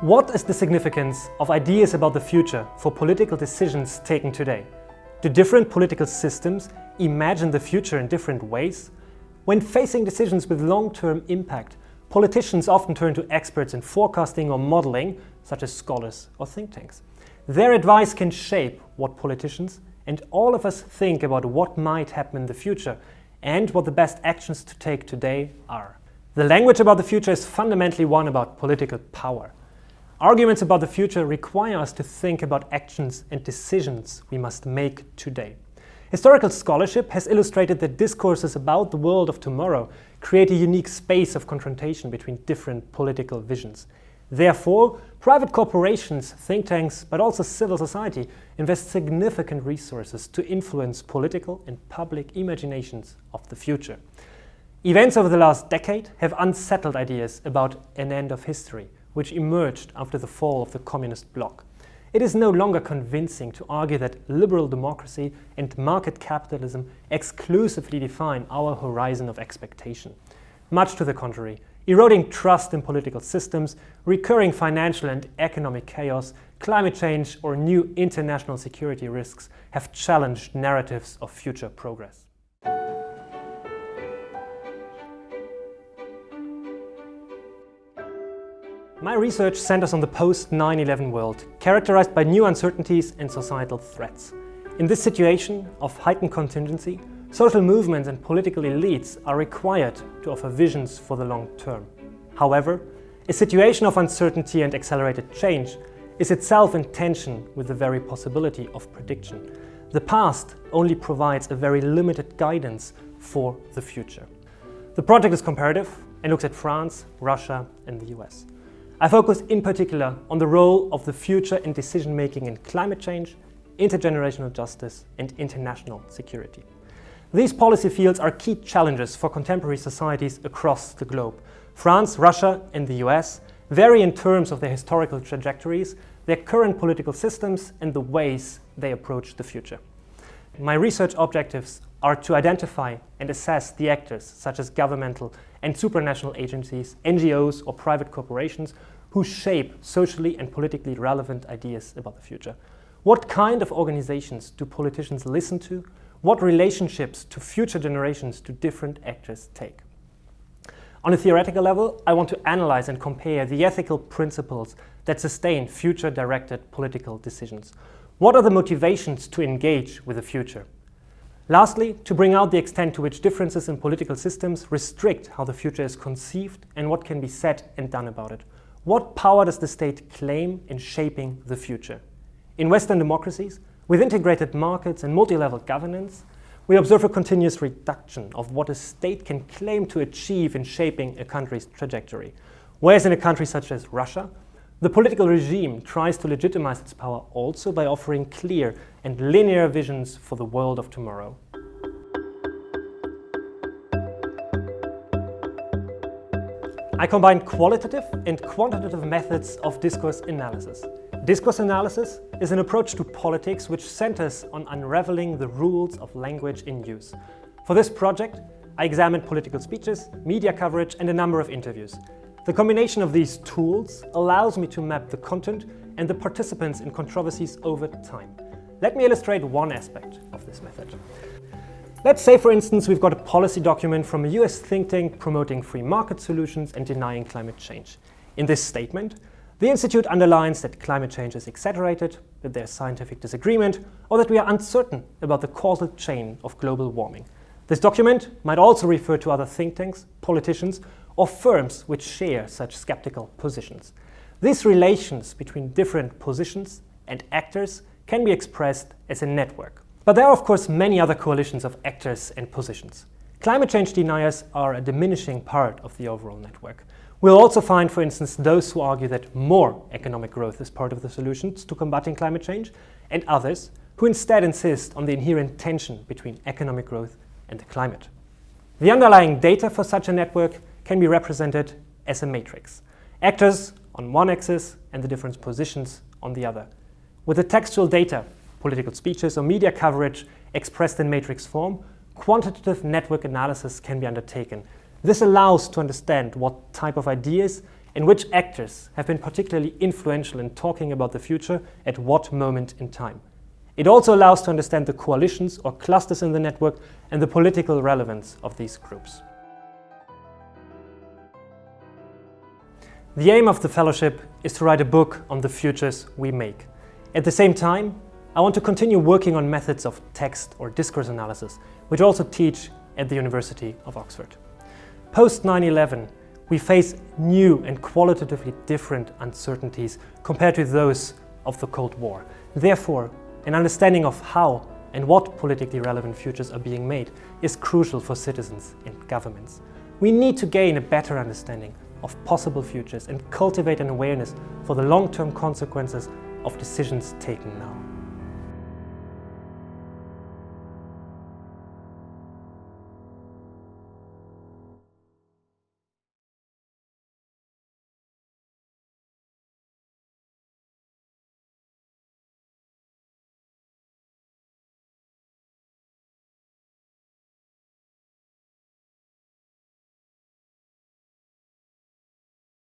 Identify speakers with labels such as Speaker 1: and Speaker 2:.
Speaker 1: What is the significance of ideas about the future for political decisions taken today? Do different political systems imagine the future in different ways? When facing decisions with long-term impact, politicians often turn to experts in forecasting or modeling, such as scholars or think tanks. Their advice can shape what politicians and all of us think about what might happen in the future and what the best actions to take today are. The language about the future is fundamentally one about political power. Arguments about the future require us to think about actions and decisions we must make today. Historical scholarship has illustrated that discourses about the world of tomorrow create a unique space of confrontation between different political visions. Therefore, private corporations, think tanks, but also civil society invest significant resources to influence political and public imaginations of the future. Events over the last decade have unsettled ideas about an end of history, which emerged after the fall of the communist bloc. It is no longer convincing to argue that liberal democracy and market capitalism exclusively define our horizon of expectation. Much to the contrary, eroding trust in political systems, recurring financial and economic chaos, climate change, or new international security risks have challenged narratives of future progress. My research centers on the post-9/11 world, characterized by new uncertainties and societal threats. In this situation of heightened contingency, social movements and political elites are required to offer visions for the long term. However, a situation of uncertainty and accelerated change is itself in tension with the very possibility of prediction. The past only provides a very limited guidance for the future. The project is comparative and looks at France, Russia, and the US. I focus in particular on the role of the future in decision-making in climate change, intergenerational justice, and international security. These policy fields are key challenges for contemporary societies across the globe. France, Russia, and the US vary in terms of their historical trajectories, their current political systems, and the ways they approach the future. My research objectives are to identify and assess the actors, such as governmental and supranational agencies, NGOs, or private corporations, who shape socially and politically relevant ideas about the future. What kind of organizations do politicians listen to? What relationships to future generations do different actors take? On a theoretical level, I want to analyze and compare the ethical principles that sustain future-directed political decisions. What are the motivations to engage with the future? Lastly, to bring out the extent to which differences in political systems restrict how the future is conceived and what can be said and done about it. What power does the state claim in shaping the future? In Western democracies, with integrated markets and multi-level governance, we observe a continuous reduction of what a state can claim to achieve in shaping a country's trajectory. Whereas in a country such as Russia, the political regime tries to legitimize its power also by offering clear and linear visions for the world of tomorrow. I combine qualitative and quantitative methods of discourse analysis. Discourse analysis is an approach to politics which centers on unraveling the rules of language in use. For this project, I examined political speeches, media coverage, and a number of interviews. The combination of these tools allows me to map the content and the participants in controversies over time. Let me illustrate one aspect of this method. Let's say, for instance, we've got a policy document from a US think tank promoting free market solutions and denying climate change. In this statement, the Institute underlines that climate change is exaggerated, that there's scientific disagreement, or that we are uncertain about the causal chain of global warming. This document might also refer to other think tanks, politicians, or firms which share such skeptical positions. These relations between different positions and actors can be expressed as a network. But there are, of course, many other coalitions of actors and positions. Climate change deniers are a diminishing part of the overall network. We'll also find, for instance, those who argue that more economic growth is part of the solutions to combating climate change, and others who instead insist on the inherent tension between economic growth and the climate. The underlying data for such a network can be represented as a matrix. Actors on one axis and the different positions on the other. With the textual data, political speeches or media coverage expressed in matrix form, quantitative network analysis can be undertaken. This allows to understand what type of ideas and which actors have been particularly influential in talking about the future at what moment in time. It also allows to understand the coalitions or clusters in the network and the political relevance of these groups. The aim of the fellowship is to write a book on the futures we make. At the same time, I want to continue working on methods of text or discourse analysis, which I also teach at the University of Oxford. Post 9/11, we face new and qualitatively different uncertainties compared to those of the Cold War. Therefore, an understanding of how and what politically relevant futures are being made is crucial for citizens and governments. We need to gain a better understanding of possible futures and cultivate an awareness for the long-term consequences of decisions taken now.